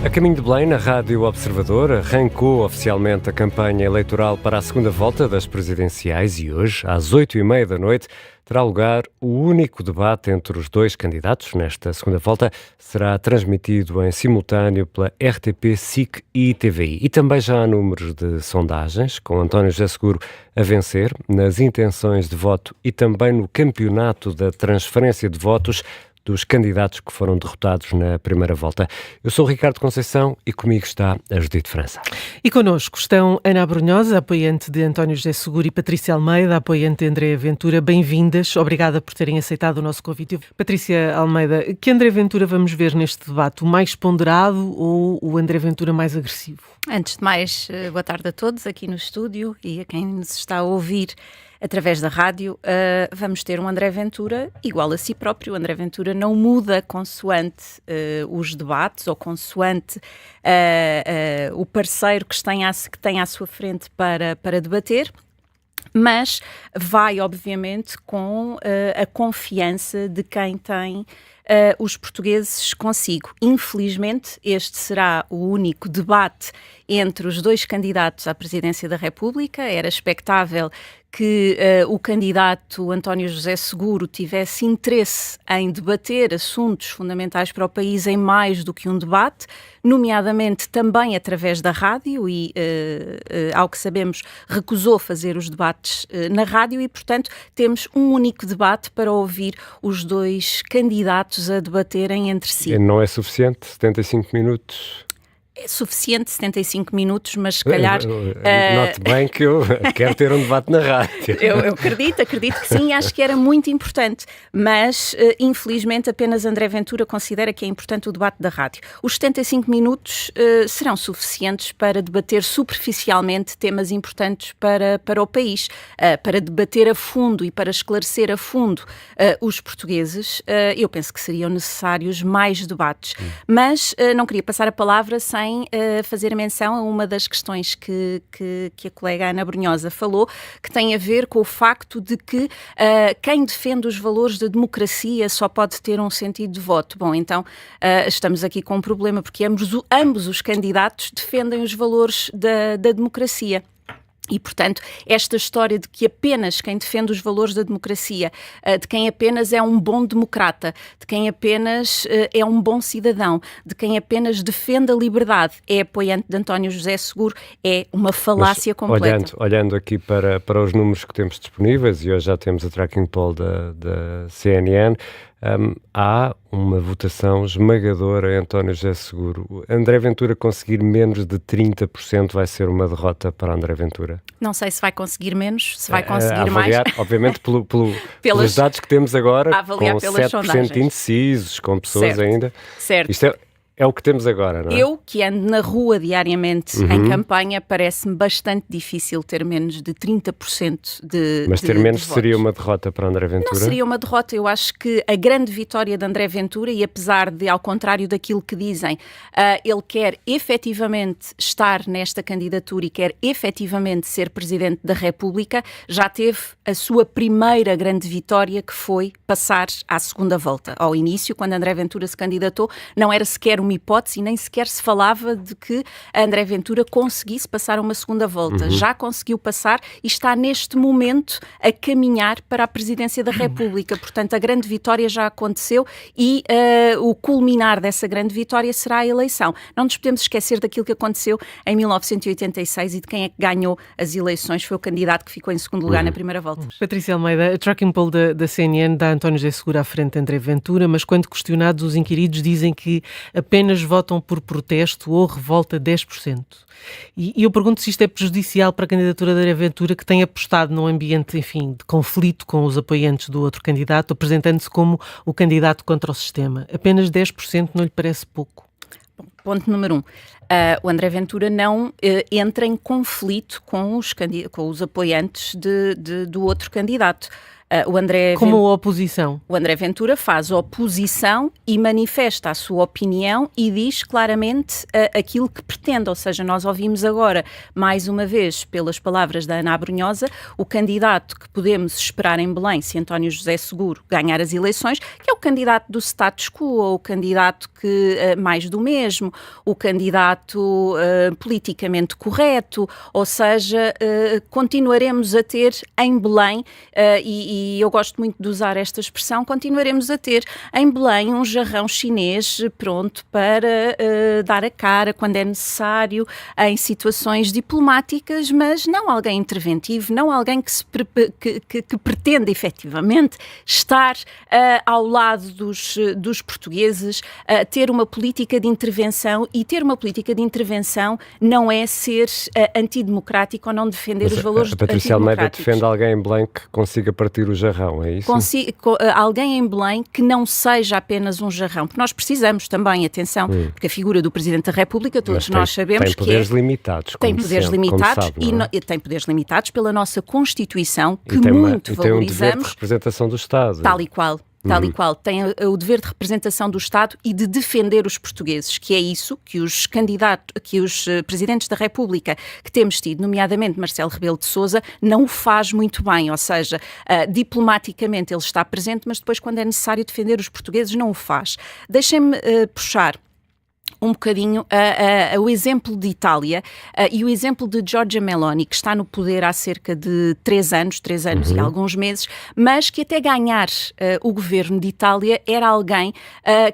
A caminho de Belém, na Rádio Observador, arrancou oficialmente a campanha eleitoral para a segunda volta das presidenciais e hoje, às 8h30 da noite, terá lugar o único debate entre os dois candidatos. Nesta segunda volta será transmitido em simultâneo pela RTP, SIC e TVI. E também já há números de sondagens, com António José Seguro a vencer nas intenções de voto e também no campeonato da transferência de votos dos candidatos que foram derrotados na primeira volta. Eu sou o Ricardo Conceição e comigo está a Judite França. E connosco estão Ana Abrunhosa, apoiante de António José Seguro, e Patrícia Almeida, apoiante de André Ventura. Bem-vindas, obrigada por terem aceitado o nosso convite. Patrícia Almeida, que André Ventura vamos ver neste debate? O mais ponderado ou o André Ventura mais agressivo? Antes de mais, boa tarde a todos aqui no estúdio e a quem nos está a ouvir através da rádio. Vamos ter um André Ventura igual a si próprio. O André Ventura não muda consoante os debates ou consoante o parceiro que tem à sua frente para debater, mas vai, obviamente, com a confiança de quem tem os portugueses consigo. Infelizmente, este será o único debate entre os dois candidatos à presidência da República. Era expectável que o candidato António José Seguro tivesse interesse em debater assuntos fundamentais para o país em mais do que um debate, nomeadamente também através da rádio e, ao que sabemos, recusou fazer os debates na rádio e, portanto, temos um único debate para ouvir os dois candidatos a debaterem entre si. Não é suficiente? 75 minutos? É suficiente 75 minutos, mas se calhar... Note bem que eu quero ter um debate na rádio. Eu acredito que sim, acho que era muito importante, mas infelizmente apenas André Ventura considera que é importante o debate da rádio. Os 75 minutos serão suficientes para debater superficialmente temas importantes para o país, para debater a fundo e para esclarecer a fundo os portugueses. Eu penso que seriam necessários mais debates, mas não queria passar a palavra sem fazer menção a uma das questões que a colega Ana Abrunhosa falou, que tem a ver com o facto de que quem defende os valores da democracia só pode ter um sentido de voto. Bom, então estamos aqui com um problema, porque ambos os candidatos defendem os valores da democracia. E, portanto, esta história de que apenas quem defende os valores da democracia, de quem apenas é um bom democrata, de quem apenas é um bom cidadão, de quem apenas defende a liberdade, é apoiante de António José Seguro, é uma falácia completa. Olhando aqui para os números que temos disponíveis, e hoje já temos a tracking poll da CNN, há uma votação esmagadora em António José Seguro. André Ventura conseguir menos de 30% vai ser uma derrota para André Ventura? Não sei se vai conseguir menos, se vai conseguir mais. Obviamente, pelos dados que temos agora, com 7% sondagens. Indecisos, com pessoas certo, ainda. Certo. Isto é o que temos agora, não é? Eu, que ando na rua diariamente em campanha, parece-me bastante difícil ter menos de 30% de Mas ter menos de seria uma derrota para André Ventura? Não seria uma derrota. Eu acho que a grande vitória de André Ventura, e apesar de, ao contrário daquilo que dizem, ele quer efetivamente estar nesta candidatura e quer efetivamente ser Presidente da República, já teve a sua primeira grande vitória, que foi passar à segunda volta. Ao início, quando André Ventura se candidatou, não era sequer uma hipótese e nem sequer se falava de que André Ventura conseguisse passar uma segunda volta. Já conseguiu passar e está neste momento a caminhar para a presidência da República. Portanto, a grande vitória já aconteceu e o culminar dessa grande vitória será a eleição. Não nos podemos esquecer daquilo que aconteceu em 1986 e de quem é que ganhou as eleições. Foi o candidato que ficou em segundo lugar na primeira volta. Patrícia Almeida, a tracking poll da CNN dá António José Seguro à frente de André Ventura, mas quando questionados, os inquiridos dizem que apenas votam por protesto ou revolta 10%. E eu pergunto se isto é prejudicial para a candidatura de André Ventura, que tem apostado num ambiente, enfim, de conflito com os apoiantes do outro candidato, apresentando-se como o candidato contra o sistema. Apenas 10% não lhe parece pouco? Bom, ponto número 1. O André Ventura não entra em conflito com os apoiantes do outro candidato. Como a oposição. O André Ventura faz oposição e manifesta a sua opinião e diz claramente aquilo que pretende, ou seja, nós ouvimos agora, mais uma vez, pelas palavras da Ana Abrunhosa, o candidato que podemos esperar em Belém, se António José Seguro ganhar as eleições, que é o candidato do status quo, ou o candidato que mais do mesmo, o candidato politicamente correto, ou seja, continuaremos a ter em Belém, e eu gosto muito de usar esta expressão, continuaremos a ter em Belém um jarrão chinês pronto para dar a cara quando é necessário em situações diplomáticas, mas não alguém interventivo, não alguém que pretende efetivamente estar ao lado dos portugueses, ter uma política de intervenção, e ter uma política de intervenção não é ser antidemocrático ou não defender os valores antidemocráticos. A Patrícia Almeida defende alguém em Belém que consiga partir o jarrão, é isso? Alguém em Belém que não seja apenas um jarrão, porque nós precisamos também, atenção, porque a figura do Presidente da República, todos nós sabemos que tem poderes limitados, tem poderes limitados, sabe, não é? e tem poderes limitados pela nossa Constituição, que muito valorizamos. Tem um dever de representação do Estado. Tal e qual. Tem o dever de representação do Estado e de defender os portugueses, que é isso que os presidentes da República que temos tido, nomeadamente Marcelo Rebelo de Sousa, não o faz muito bem, ou seja, diplomaticamente ele está presente, mas depois quando é necessário defender os portugueses não o faz. Deixem-me puxar um bocadinho o exemplo de Itália e o exemplo de Giorgia Meloni, que está no poder há cerca de 3 anos e alguns meses, mas que até ganhar o governo de Itália era alguém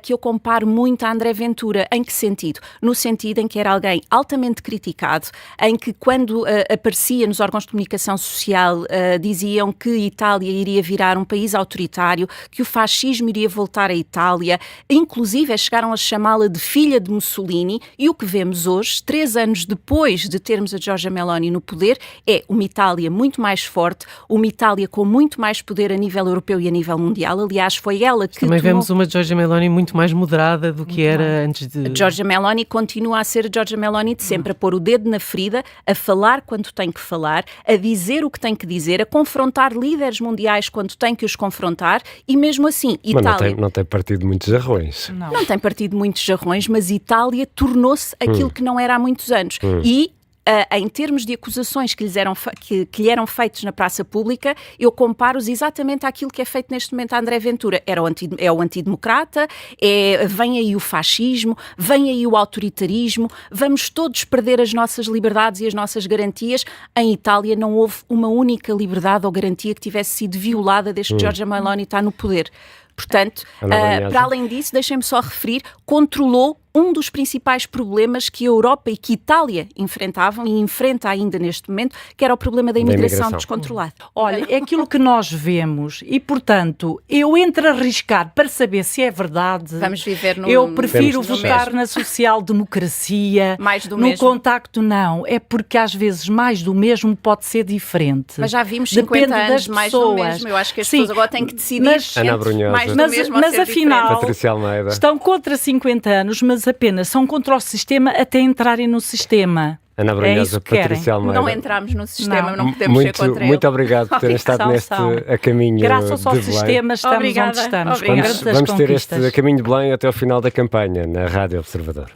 que eu comparo muito a André Ventura. Em que sentido? No sentido em que era alguém altamente criticado, em que quando aparecia nos órgãos de comunicação social diziam que Itália iria virar um país autoritário, que o fascismo iria voltar à Itália, inclusive chegaram a chamá-la de filha de Mussolini, e o que vemos hoje, 3 anos depois de termos a Giorgia Meloni no poder, é uma Itália muito mais forte, uma Itália com muito mais poder a nível europeu e a nível mundial. Aliás, foi ela que também vemos uma Giorgia Meloni muito mais moderada do que era antes de... A Giorgia Meloni continua a ser a Giorgia Meloni de sempre, a pôr o dedo na ferida, a falar quando tem que falar, a dizer o que tem que dizer, a confrontar líderes mundiais quando tem que os confrontar, e mesmo assim, Itália... Mas não tem partido muitos jarrões. Não tem partido muitos jarrões, mas Itália tornou-se aquilo que não era há muitos anos. E em termos de acusações que lhe eram feitas na praça pública, eu comparo-os exatamente àquilo que é feito neste momento a André Ventura. É o antidemocrata, vem aí o fascismo, vem aí o autoritarismo, vamos todos perder as nossas liberdades e as nossas garantias. Em Itália não houve uma única liberdade ou garantia que tivesse sido violada desde que Giorgia Meloni está no poder. Portanto, para além disso, deixem-me só referir, controlou um dos principais problemas que a Europa e que a Itália enfrentavam e enfrenta ainda neste momento, que era o problema da imigração descontrolada. Olha, é aquilo que nós vemos e, portanto, eu entro a arriscar para saber se é verdade. Vamos viver no... Eu prefiro votar na social-democracia. Mais do no mesmo. Contacto, não. É porque, às vezes, mais do mesmo pode ser diferente. Mas já vimos 50 anos mais do mesmo. Eu acho que as pessoas agora têm que decidir mais do mesmo mas afinal, Patrícia Almeida, estão contra 50 anos, mas apenas são contra o sistema até entrarem no sistema. Ana Abrunhosa, Patrícia Almeida. Não entramos no sistema, não podemos ser contra ele. Muito obrigado por terem estado a caminho Graças ao de Belém. sistema estamos onde estamos. Vamos ter este a caminho de Belém até ao final da campanha na Rádio Observador.